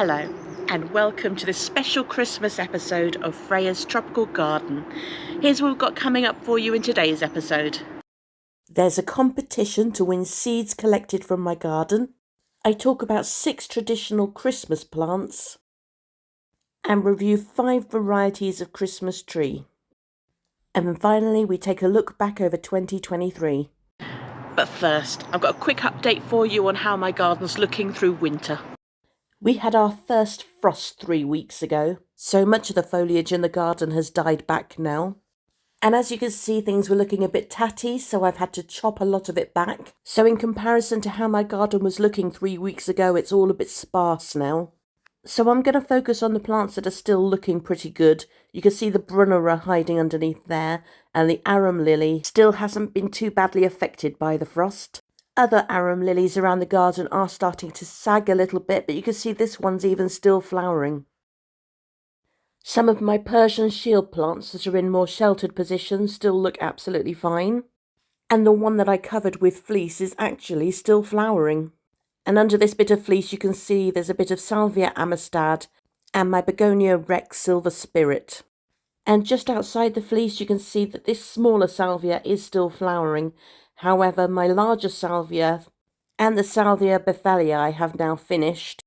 Hello, and welcome to this special Christmas episode of Freya's Tropical Garden. Here's what we've got coming up for you in today's episode. There's a competition to win seeds collected from my garden. I talk about 6 traditional Christmas plants and review 5 varieties of Christmas tree. And then finally, we take a look back over 2023. But first, I've got a quick update for you on how my garden's looking through winter. We had our first frost 3 weeks ago, so much of the foliage in the garden has died back now. And as you can see, things were looking a bit tatty, so I've had to chop a lot of it back. So in comparison to how my garden was looking 3 weeks ago, it's all a bit sparse now. So I'm going to focus on the plants that are still looking pretty good. You can see the brunnera hiding underneath there, and the arum lily still hasn't been too badly affected by the frost. Other arum lilies around the garden are starting to sag a little bit, but you can see this one's even still flowering. Some of my Persian shield plants that are in more sheltered positions still look absolutely fine. And the one that I covered with fleece is actually still flowering. And under this bit of fleece you can see there's a bit of Salvia amistad and my Begonia Rex Silver Spirit. And just outside the fleece you can see that this smaller salvia is still flowering. However, my larger salvia and the Salvia Bethelii have now finished.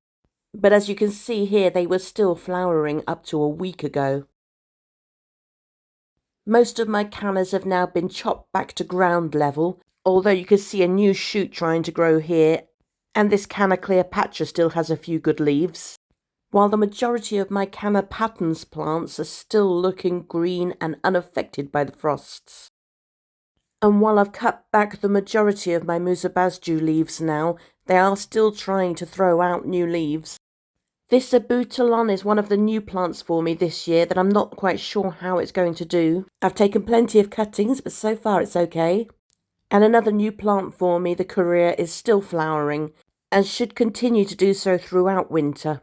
But as you can see here, they were still flowering up to a week ago. Most of my cannas have now been chopped back to ground level, although you can see a new shoot trying to grow here, and this Canna Cleopatra still has a few good leaves. While the majority of my Canna Patens plants are still looking green and unaffected by the frosts. And while I've cut back the majority of my Musabasju leaves now, they are still trying to throw out new leaves. This Abutilon is one of the new plants for me this year that I'm not quite sure how it's going to do. I've taken plenty of cuttings, but so far it's okay. And another new plant for me, the Korea, is still flowering and should continue to do so throughout winter.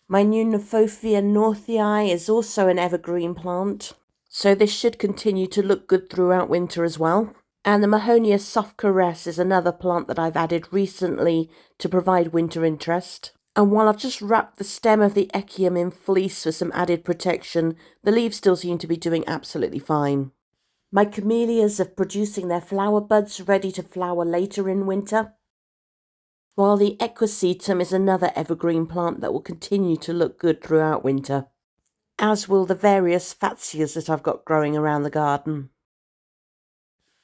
My new Nephophia northii is also an evergreen plant, so this should continue to look good throughout winter as well. And the Mahonia soft caress is another plant that I've added recently to provide winter interest. And while I've just wrapped the stem of the Echium in fleece for some added protection, the leaves still seem to be doing absolutely fine. My camellias are producing their flower buds ready to flower later in winter, while the Equisetum is another evergreen plant that will continue to look good throughout winter, as will the various Fatsias that I've got growing around the garden.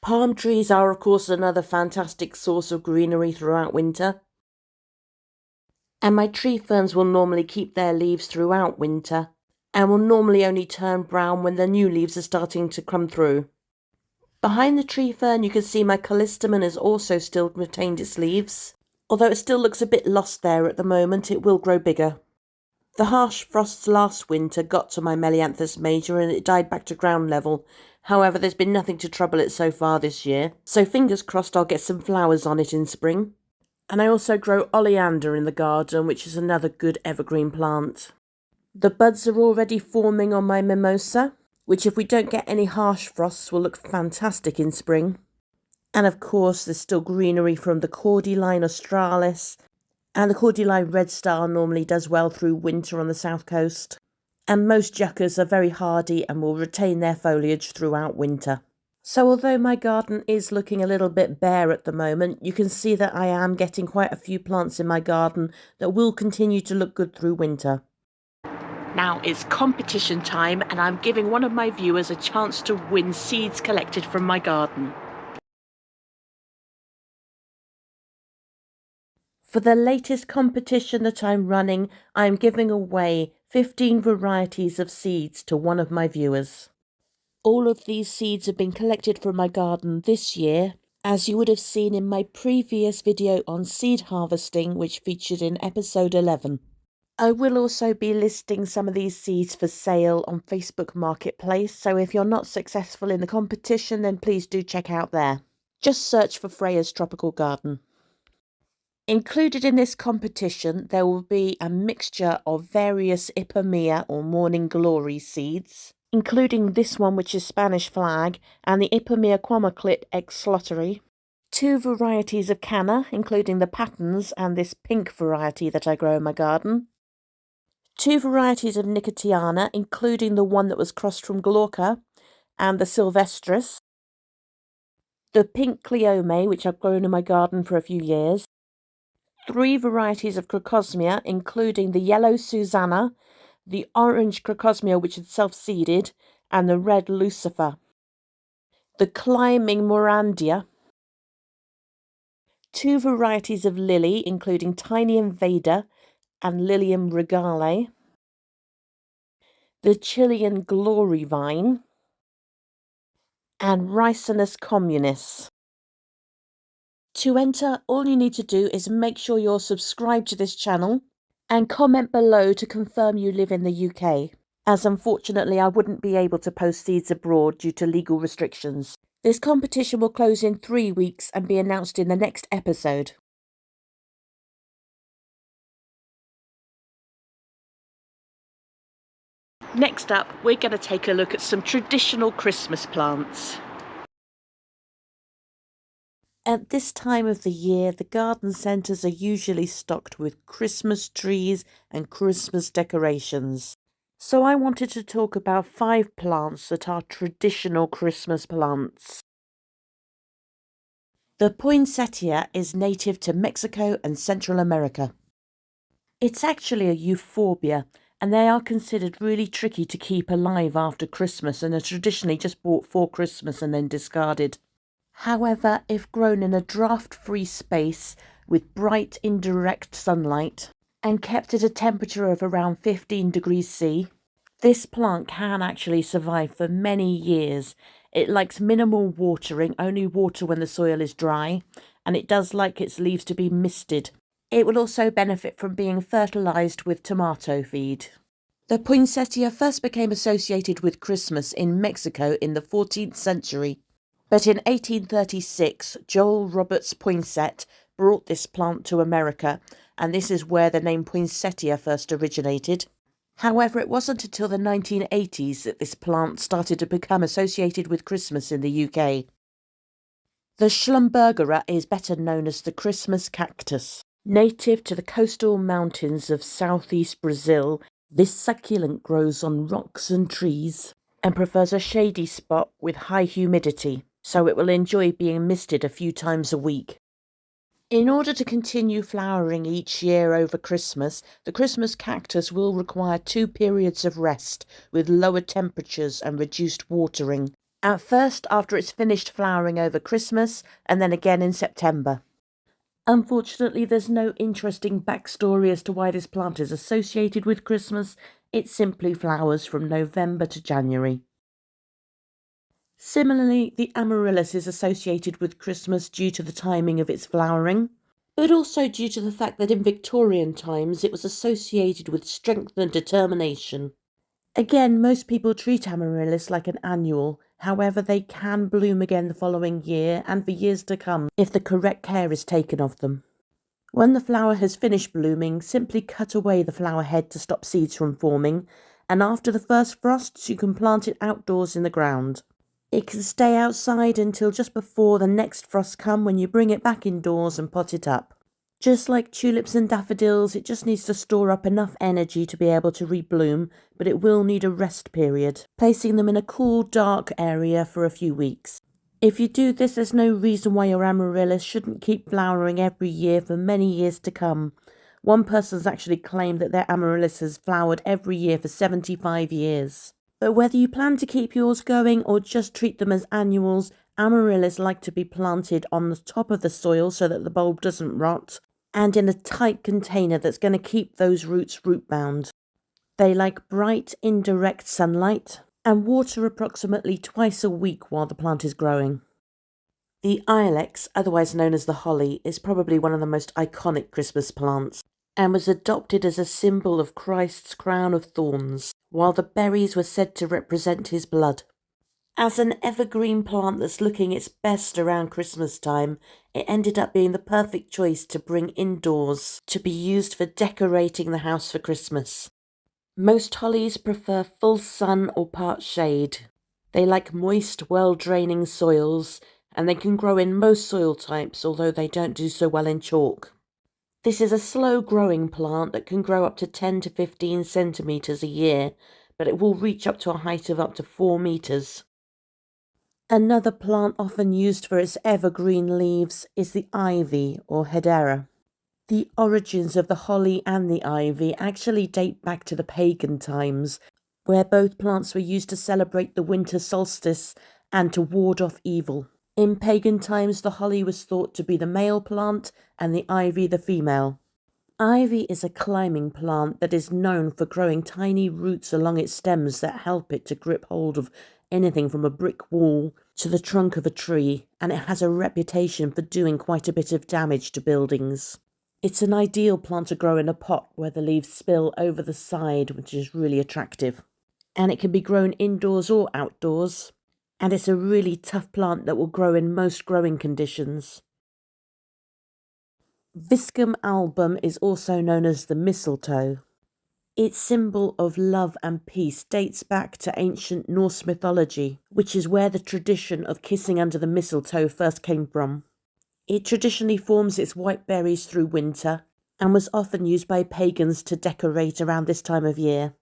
Palm trees are of course another fantastic source of greenery throughout winter. And my tree ferns will normally keep their leaves throughout winter and will normally only turn brown when the new leaves are starting to come through. Behind the tree fern you can see my Callistemon has also still retained its leaves. Although it still looks a bit lost there at the moment, it will grow bigger. The harsh frosts last winter got to my Melianthus major and it died back to ground level. However, there's been nothing to trouble it so far this year, so fingers crossed I'll get some flowers on it in spring. And I also grow oleander in the garden, which is another good evergreen plant. The buds are already forming on my mimosa, which if we don't get any harsh frosts will look fantastic in spring. And of course there's still greenery from the Cordyline australis, and the Cordyline red star normally does well through winter on the south coast. And most yuccas are very hardy and will retain their foliage throughout winter. So although my garden is looking a little bit bare at the moment, you can see that I am getting quite a few plants in my garden that will continue to look good through winter. Now it's competition time and I'm giving one of my viewers a chance to win seeds collected from my garden. For the latest competition that I'm running, I'm giving away 15 varieties of seeds to one of my viewers. All of these seeds have been collected from my garden this year, as you would have seen in my previous video on seed harvesting, which featured in episode 11. I will also be listing some of these seeds for sale on Facebook Marketplace, so if you're not successful in the competition, then please do check out there. Just search for Freya's Tropical Garden. Included in this competition, there will be a mixture of various Ipomoea or Morning Glory seeds, including this one which is Spanish flag, and the Ipomoea quamaclit ex slottery. 2 varieties of canna, including the Patens and this pink variety that I grow in my garden. 2 varieties of Nicotiana, including the one that was crossed from Glauca, and the Sylvestris. The pink Cleome, which I've grown in my garden for a few years. 3 varieties of Crocosmia, including the yellow Susanna, the orange Crocosmia, which had self-seeded, and the red Lucifer. The climbing Morandia. 2 varieties of lily, including Tiny Invader and Lilium regale. The Chilean Glory Vine. And Ricinus communis. To enter, all you need to do is make sure you're subscribed to this channel and comment below to confirm you live in the UK, as unfortunately I wouldn't be able to post seeds abroad due to legal restrictions. This competition will close in 3 weeks and be announced in the next episode. Next up, we're going to take a look at some traditional Christmas plants. At this time of the year, the garden centres are usually stocked with Christmas trees and Christmas decorations. So I wanted to talk about 5 plants that are traditional Christmas plants. The poinsettia is native to Mexico and Central America. It's actually a euphorbia, and they are considered really tricky to keep alive after Christmas and are traditionally just bought for Christmas and then discarded. However, if grown in a draft-free space with bright indirect sunlight and kept at a temperature of around 15 degrees C, this plant can actually survive for many years. It likes minimal watering, only water when the soil is dry, and it does like its leaves to be misted. It will also benefit from being fertilised with tomato feed. The poinsettia first became associated with Christmas in Mexico in the 14th century. But in 1836, Joel Roberts Poinsett brought this plant to America, and this is where the name poinsettia first originated. However, it wasn't until the 1980s that this plant started to become associated with Christmas in the UK. The Schlumbergera is better known as the Christmas cactus. Native to the coastal mountains of southeast Brazil, this succulent grows on rocks and trees and prefers a shady spot with high humidity, so it will enjoy being misted a few times a week. In order to continue flowering each year over Christmas, the Christmas cactus will require 2 periods of rest with lower temperatures and reduced watering. At first after it's finished flowering over Christmas, and then again in September. Unfortunately, there's no interesting backstory as to why this plant is associated with Christmas. It simply flowers from November to January. Similarly, the amaryllis is associated with Christmas due to the timing of its flowering, but also due to the fact that in Victorian times it was associated with strength and determination. Again, most people treat amaryllis like an annual, however they can bloom again the following year and for years to come if the correct care is taken of them. When the flower has finished blooming, simply cut away the flower head to stop seeds from forming, and after the first frosts you can plant it outdoors in the ground. It can stay outside until just before the next frosts come, when you bring it back indoors and pot it up. Just like tulips and daffodils, it just needs to store up enough energy to be able to rebloom, but it will need a rest period, placing them in a cool, dark area for a few weeks. If you do this, there's no reason why your amaryllis shouldn't keep flowering every year for many years to come. One person's actually claimed that their amaryllis has flowered every year for 75 years. But whether you plan to keep yours going or just treat them as annuals, amaryllis like to be planted on the top of the soil so that the bulb doesn't rot, and in a tight container that's going to keep those roots root-bound. They like bright, indirect sunlight and water approximately twice a week while the plant is growing. The ilex, otherwise known as the holly, is probably one of the most iconic Christmas plants and was adopted as a symbol of Christ's crown of thorns, while the berries were said to represent his blood. As an evergreen plant that's looking its best around Christmas time, it ended up being the perfect choice to bring indoors to be used for decorating the house for Christmas. Most hollies prefer full sun or part shade. They like moist, well-draining soils, and they can grow in most soil types, although they don't do so well in chalk. This is a slow-growing plant that can grow up to 10 to 15 centimetres a year, but it will reach up to a height of up to 4 metres. Another plant often used for its evergreen leaves is the ivy or hedera. The origins of the holly and the ivy actually date back to the pagan times, where both plants were used to celebrate the winter solstice and to ward off evil. In pagan times, the holly was thought to be the male plant and the ivy the female. Ivy is a climbing plant that is known for growing tiny roots along its stems that help it to grip hold of anything from a brick wall to the trunk of a tree, and it has a reputation for doing quite a bit of damage to buildings. It's an ideal plant to grow in a pot where the leaves spill over the side, which is really attractive. And it can be grown indoors or outdoors. And it's a really tough plant that will grow in most growing conditions. Viscum album is also known as the mistletoe. Its symbol of love and peace dates back to ancient Norse mythology, which is where the tradition of kissing under the mistletoe first came from. It traditionally forms its white berries through winter and was often used by pagans to decorate around this time of year.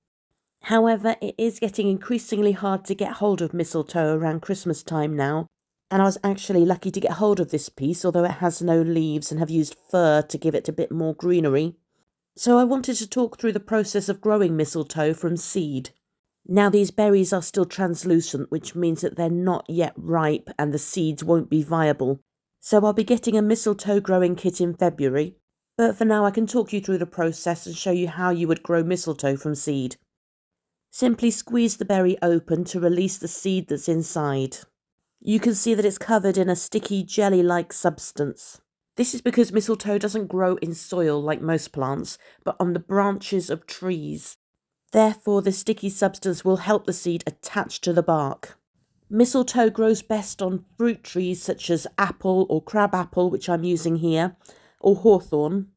However, it is getting increasingly hard to get hold of mistletoe around Christmas time now, and I was actually lucky to get hold of this piece, although it has no leaves and have used fir to give it a bit more greenery. So I wanted to talk through the process of growing mistletoe from seed. Now these berries are still translucent, which means that they're not yet ripe and the seeds won't be viable. So I'll be getting a mistletoe growing kit in February, but for now I can talk you through the process and show you how you would grow mistletoe from seed. Simply squeeze the berry open to release the seed that's inside. You can see that it's covered in a sticky jelly-like substance. This is because mistletoe doesn't grow in soil like most plants, but on the branches of trees. Therefore, the sticky substance will help the seed attach to the bark. Mistletoe grows best on fruit trees such as apple or crabapple, which I'm using here, or hawthorn.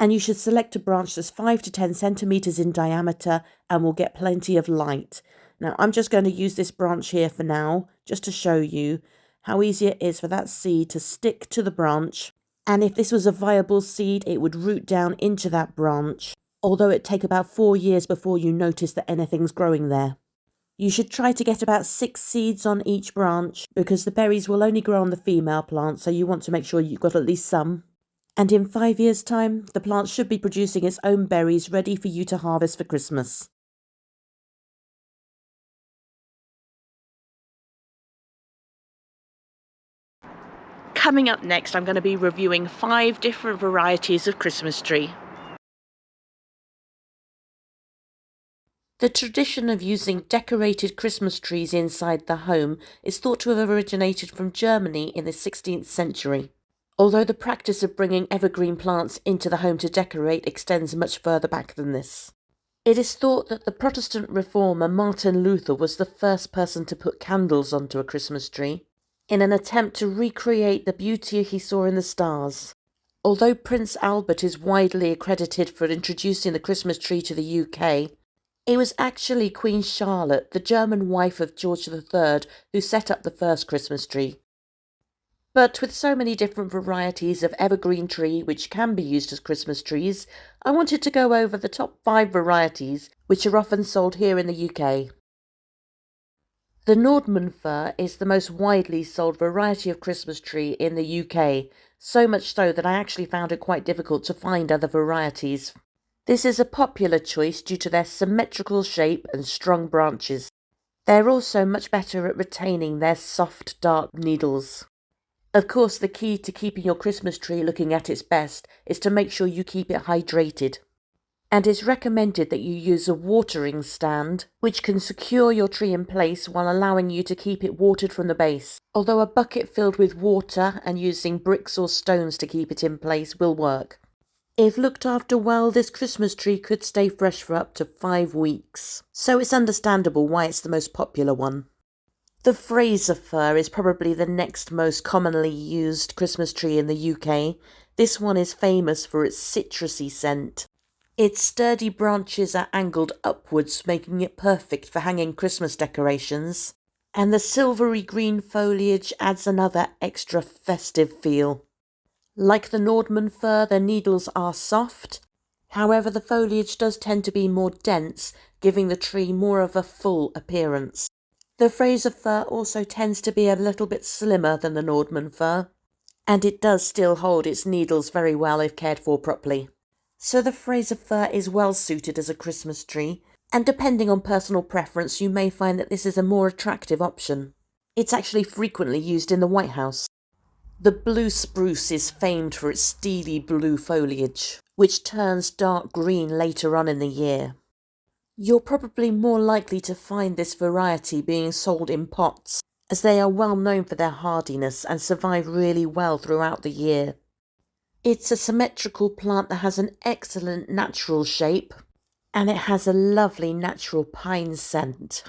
And you should select a branch that's 5 to 10 centimetres in diameter and will get plenty of light. Now, I'm just going to use this branch here for now, just to show you how easy it is for that seed to stick to the branch. And if this was a viable seed, it would root down into that branch, although it'd take about 4 years before you notice that anything's growing there. You should try to get about 6 seeds on each branch, because the berries will only grow on the female plant, so you want to make sure you've got at least some. And in 5 years' time, the plant should be producing its own berries ready for you to harvest for Christmas. Coming up next, I'm going to be reviewing 5 different varieties of Christmas tree. The tradition of using decorated Christmas trees inside the home is thought to have originated from Germany in the 16th century. Although the practice of bringing evergreen plants into the home to decorate extends much further back than this. It is thought that the Protestant reformer Martin Luther was the first person to put candles onto a Christmas tree, in an attempt to recreate the beauty he saw in the stars. Although Prince Albert is widely accredited for introducing the Christmas tree to the UK, it was actually Queen Charlotte, the German wife of George III, who set up the first Christmas tree. But with so many different varieties of evergreen tree which can be used as Christmas trees, I wanted to go over the top 5 varieties which are often sold here in the UK. The Nordmann fir is the most widely sold variety of Christmas tree in the UK, so much so that I actually found it quite difficult to find other varieties. This is a popular choice due to their symmetrical shape and strong branches. They're also much better at retaining their soft, dark needles. Of course, the key to keeping your Christmas tree looking at its best is to make sure you keep it hydrated. And it's recommended that you use a watering stand, which can secure your tree in place while allowing you to keep it watered from the base. Although a bucket filled with water and using bricks or stones to keep it in place will work. If looked after well, this Christmas tree could stay fresh for up to 5 weeks. So it's understandable why it's the most popular one. The Freya fir is probably the next most commonly used Christmas tree in the UK. This one is famous for its citrusy scent. Its sturdy branches are angled upwards, making it perfect for hanging Christmas decorations. And the silvery green foliage adds another extra festive feel. Like the Nordman fir, the needles are soft. However, the foliage does tend to be more dense, giving the tree more of a full appearance. The Fraser fir also tends to be a little bit slimmer than the Nordman fir, and it does still hold its needles very well if cared for properly. So the Fraser fir is well suited as a Christmas tree, and depending on personal preference, you may find that this is a more attractive option. It's actually frequently used in the White House. The blue spruce is famed for its steely blue foliage, which turns dark green later on in the year. You're probably more likely to find this variety being sold in pots, as they are well known for their hardiness and survive really well throughout the year. It's a symmetrical plant that has an excellent natural shape, and it has a lovely natural pine scent.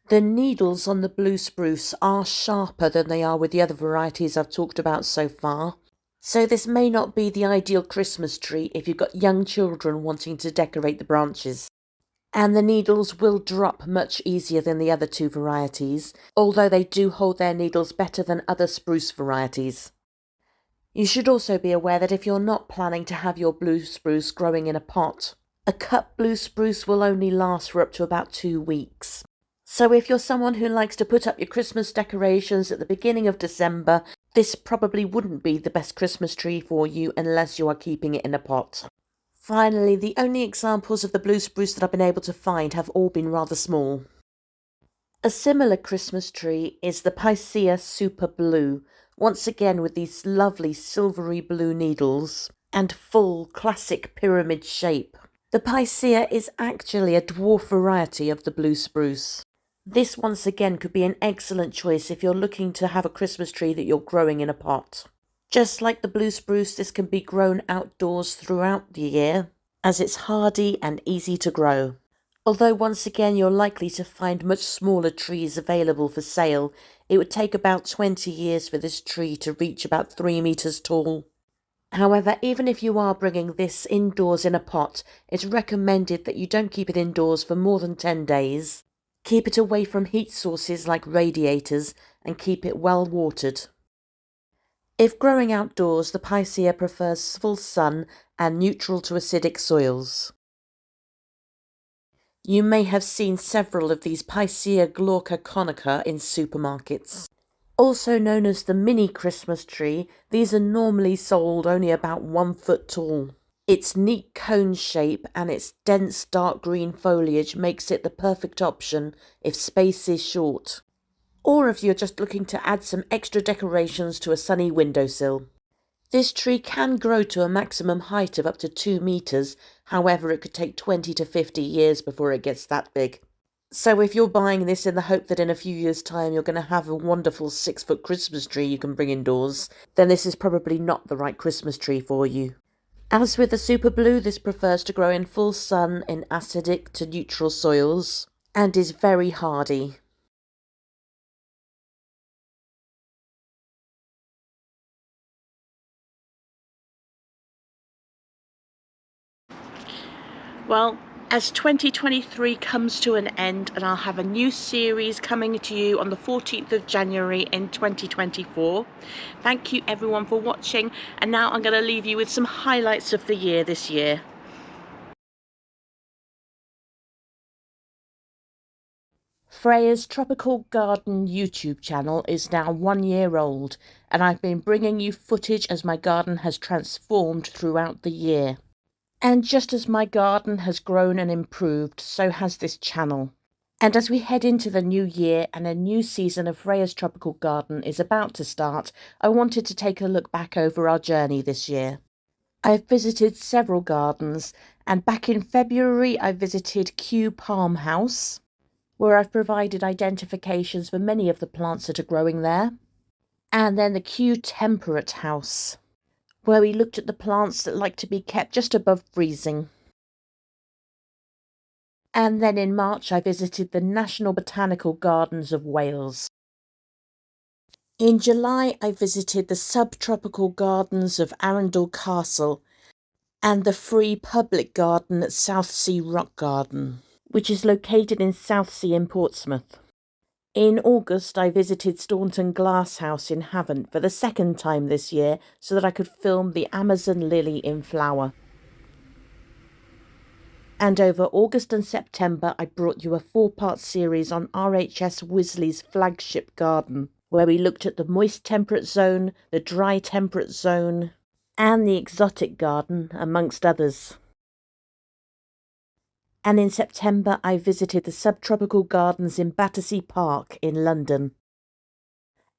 The needles on the blue spruce are sharper than they are with the other varieties I've talked about so far, so this may not be the ideal Christmas tree if you've got young children wanting to decorate the branches. And the needles will drop much easier than the other two varieties, although they do hold their needles better than other spruce varieties. You should also be aware that if you're not planning to have your blue spruce growing in a pot, a cut blue spruce will only last for up to about 2 weeks. So if you're someone who likes to put up your Christmas decorations at the beginning of December, this probably wouldn't be the best Christmas tree for you unless you are keeping it in a pot. Finally, the only examples of the blue spruce that I've been able to find have all been rather small. A similar Christmas tree is the Picea Super Blue, once again with these lovely silvery blue needles and full classic pyramid shape. The Picea is actually a dwarf variety of the blue spruce. This once again could be an excellent choice if you're looking to have a Christmas tree that you're growing in a pot. Just like the blue spruce, this can be grown outdoors throughout the year, as it's hardy and easy to grow. Although once again you're likely to find much smaller trees available for sale, it would take about 20 years for this tree to reach about 3 meters tall. However, even if you are bringing this indoors in a pot, it's recommended that you don't keep it indoors for more than 10 days. Keep it away from heat sources like radiators and keep it well watered. If growing outdoors, the Picea prefers full sun and neutral to acidic soils. You may have seen several of these Picea glauca conica in supermarkets. Also known as the mini Christmas tree, these are normally sold only about 1 foot tall. Its neat cone shape and its dense dark green foliage makes it the perfect option if space is short, or if you're just looking to add some extra decorations to a sunny windowsill. This tree can grow to a maximum height of up to 2 meters, however it could take 20 to 50 years before it gets that big. So if you're buying this in the hope that in a few years' time you're going to have a wonderful 6-foot Christmas tree you can bring indoors, then this is probably not the right Christmas tree for you. As with the Super Blue, this prefers to grow in full sun in acidic to neutral soils, and is very hardy. Well, as 2023 comes to an end, and I'll have a new series coming to you on the 14th of January in 2024. Thank you everyone for watching, and now I'm going to leave you with some highlights of the year this year. Freya's Tropical Garden YouTube channel is now 1 year old, and I've been bringing you footage as my garden has transformed throughout the year. And just as my garden has grown and improved, so has this channel. And as we head into the new year and a new season of Freya's Tropical Garden is about to start, I wanted to take a look back over our journey this year. I've visited several gardens, and back in February I visited Kew Palm House, where I've provided identifications for many of the plants that are growing there. And then the Kew Temperate House, where we looked at the plants that like to be kept just above freezing. And then in March I visited the National Botanical Gardens of Wales. In July I visited the Subtropical Gardens of Arundel Castle and the free public garden at Southsea Rock Garden, which is located in Southsea in Portsmouth. In August, I visited Staunton Glasshouse in Havant for the second time this year so that I could film the Amazon lily in flower. And over August and September, I brought you a 4-part series on RHS Wisley's flagship garden, where we looked at the moist temperate zone, the dry temperate zone, and the exotic garden, amongst others. And in September, I visited the subtropical gardens in Battersea Park in London.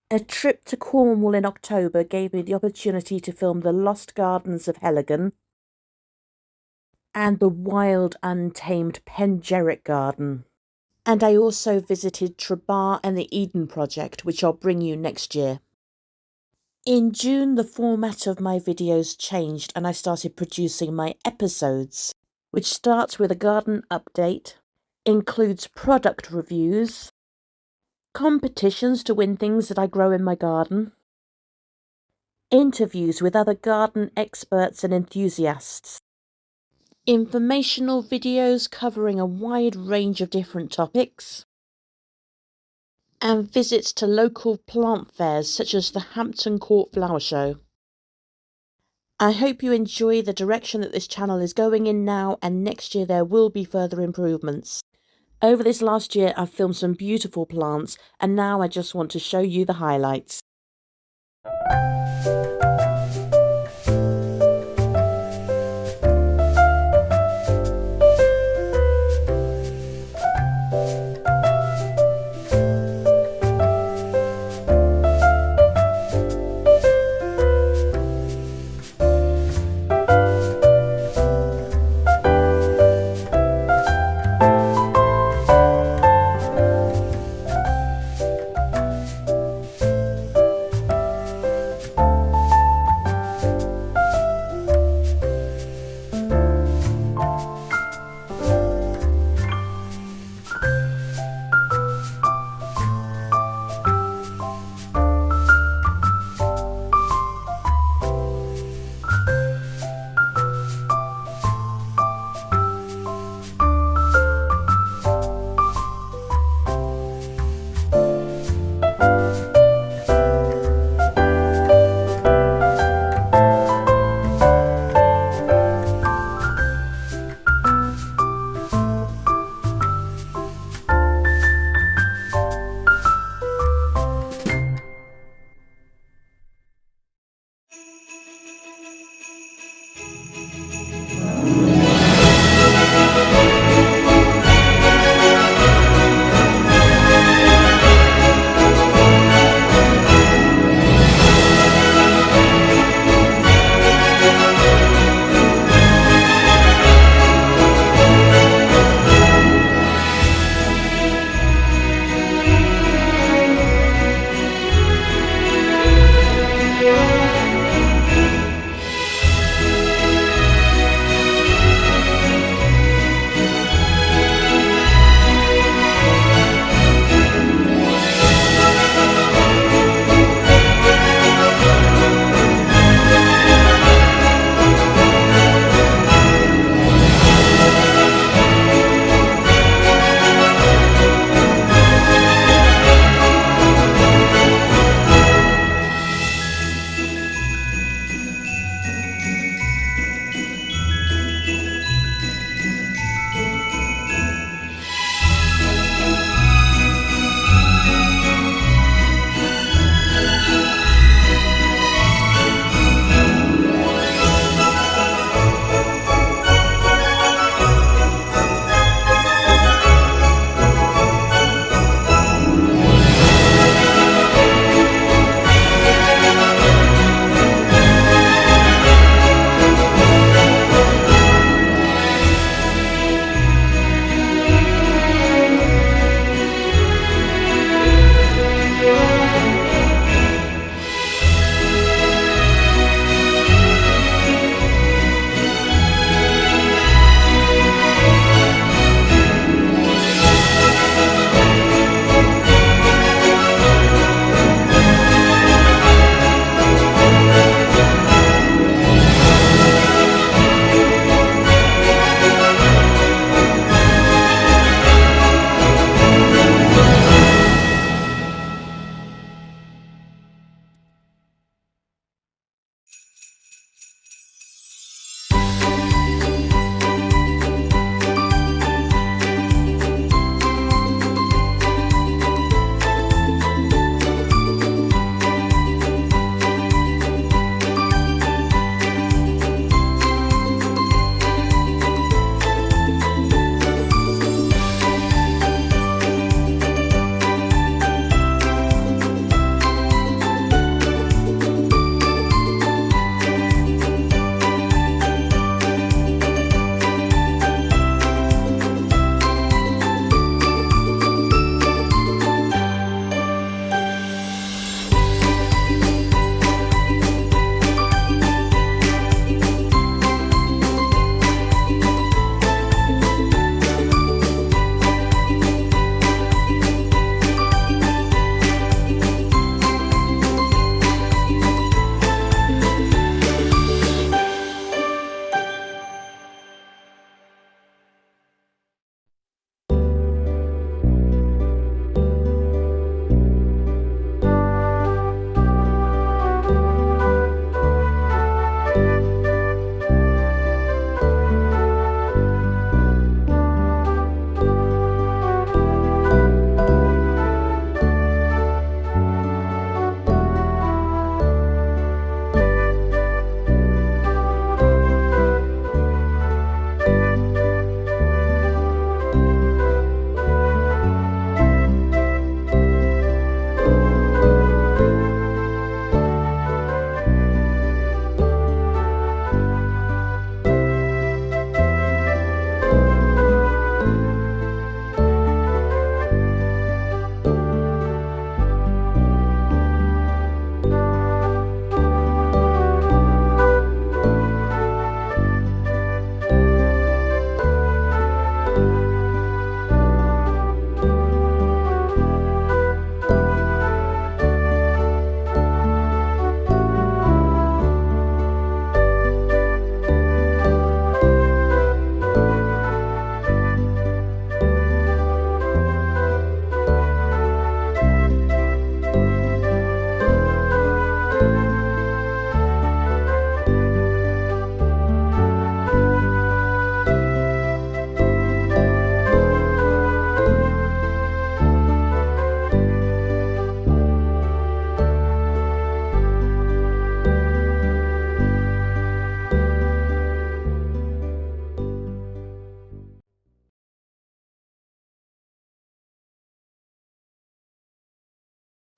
A trip to Cornwall in October gave me the opportunity to film the Lost Gardens of Heligan and the wild, untamed Pengerrick Garden. And I also visited Trebar and the Eden Project, which I'll bring you next year. In June, the format of my videos changed and I started producing my episodes, which starts with a garden update, includes product reviews, competitions to win things that I grow in my garden, interviews with other garden experts and enthusiasts, informational videos covering a wide range of different topics, and visits to local plant fairs such as the Hampton Court Flower Show. I hope you enjoy the direction that this channel is going in now, and next year there will be further improvements. Over this last year I've filmed some beautiful plants, and now I just want to show you the highlights.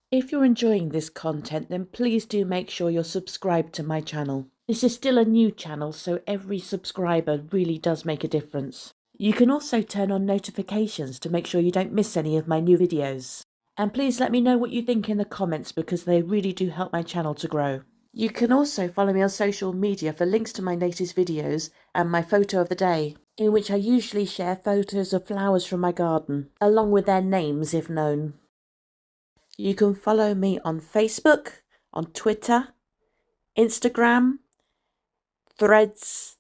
If you're enjoying this content, then please do make sure you're subscribed to my channel. This is still a new channel, so every subscriber really does make a difference. You can also turn on notifications to make sure you don't miss any of my new videos. And please let me know what you think in the comments, because they really do help my channel to grow. You can also follow me on social media for links to my latest videos and my photo of the day, in which I usually share photos of flowers from my garden, along with their names if known. You can follow me on Facebook, on Twitter, Instagram, Threads,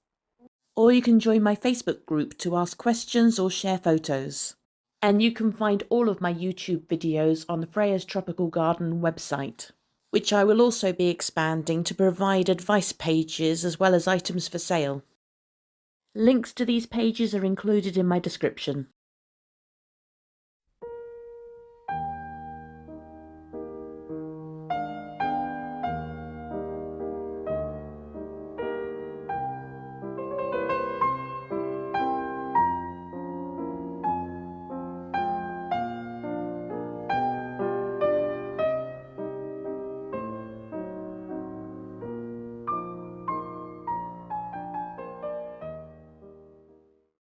or you can join my Facebook group to ask questions or share photos. And you can find all of my YouTube videos on the Freya's Tropical Garden website, which I will also be expanding to provide advice pages as well as items for sale. Links to these pages are included in my description.